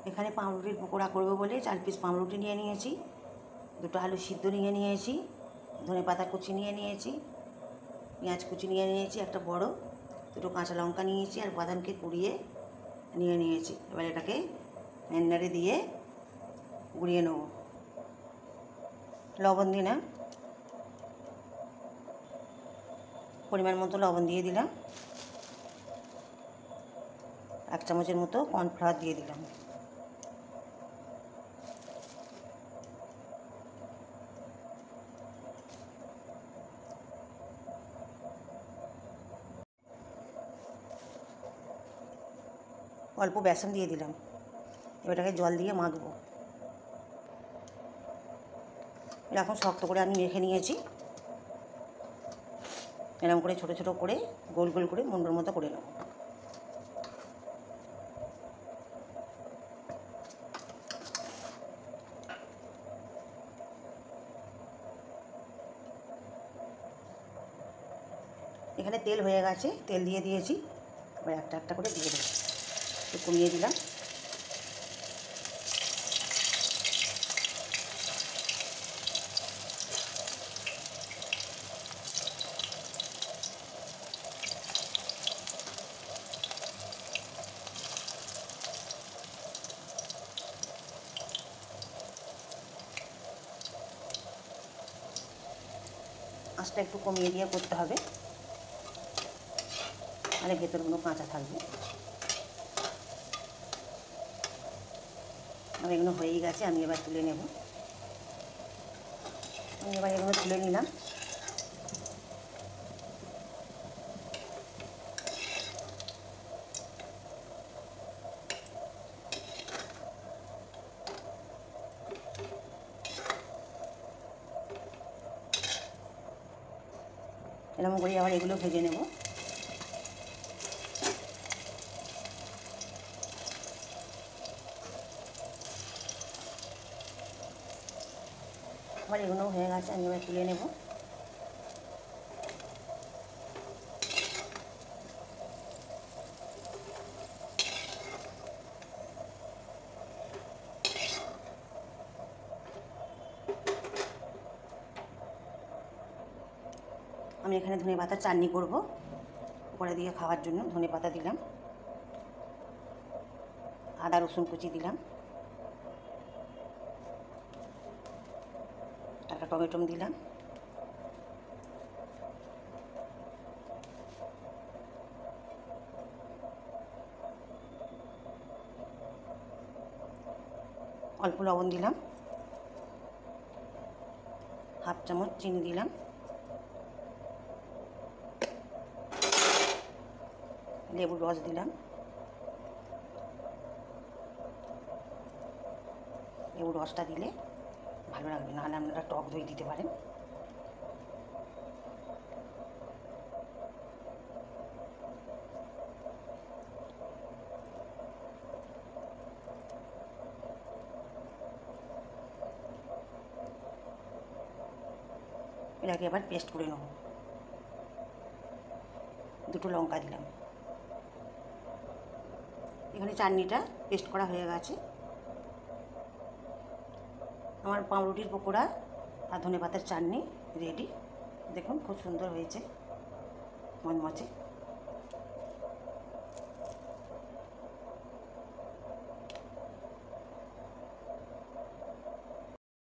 এখানে পাউরুটির পকোড়া করবো বলে 4 পিস পাউরুটি নিয়ে নিয়েছি, 2টো আলু সিদ্ধ নিয়ে নিয়েছি, ধনেপাতা কুচি নিয়ে নিয়েছি, পেঁয়াজ কুচি নিয়ে নিয়েছি একটা বড়, 2টো কাঁচা লঙ্কা নিয়েছি আর বাদামকে কুড়িয়ে নিয়ে নিয়েছি। এবার এটাকে ব্লেন্ডারে দিয়ে গুঁড়িয়ে নেব। লবণ দিই না, পরিমাণ মতো লবণ দিয়ে দিলাম, 1 চামচের মতো কর্নফ্লাওয়ার দিয়ে দিলাম। অল্প বেসন দিয়ে দিলাম। এবারটাকে জল দিয়ে মাখবো। এখন শক্ত করে আমি মেখে নিয়েছি। এরকম করে ছোটো ছোটো করে গোল গোল করে মুন্ডুর মতো করে নেব। এখানে তেল হয়ে গেছে, তেল দিয়ে দিয়েছি। এবার একটা একটা করে দিয়ে দেবো, একটু কমিয়ে দিলাম। আঁচটা একটু কমিয়ে দিয়ে করতে হবে, মানে ভেতরগুলো কাঁচা থাকবে। আর এগুলো হয়েই গেছে, আমি এবার তুলে নেব। আমি এবার এগুলো তুলে নিলাম। এরকম করে আবার এগুলো ভেজে নেব। আবার এগুলো হয়ে গেছে, আমি এবার তুলে নেব। আমি এখানে ধনেপাতার চাটনি করব, পরে দিয়ে খাওয়ার জন্য ধনেপাতা দিলাম, আদা রসুন কুচি দিলাম, একটা টমেটো দিলাম, অল্প লবণ দিলাম, 1/2 চামচ চিনি দিলাম, লেবুর রস দিলাম। লেবুর রসটা দিলে ভালো লাগবে, নাহলে আপনারা টক দই দিতে পারেন। এটাকে এবার পেস্ট করে নেব। 2টো লঙ্কা দিলাম। এখানে চাটনিটা পেস্ট করা হয়ে গেছে। আমার পাউরুটির পকোড়া আর ধনেপাতার চাটনি রেডি। দেখুন খুব সুন্দর হয়েছে, মচমচে।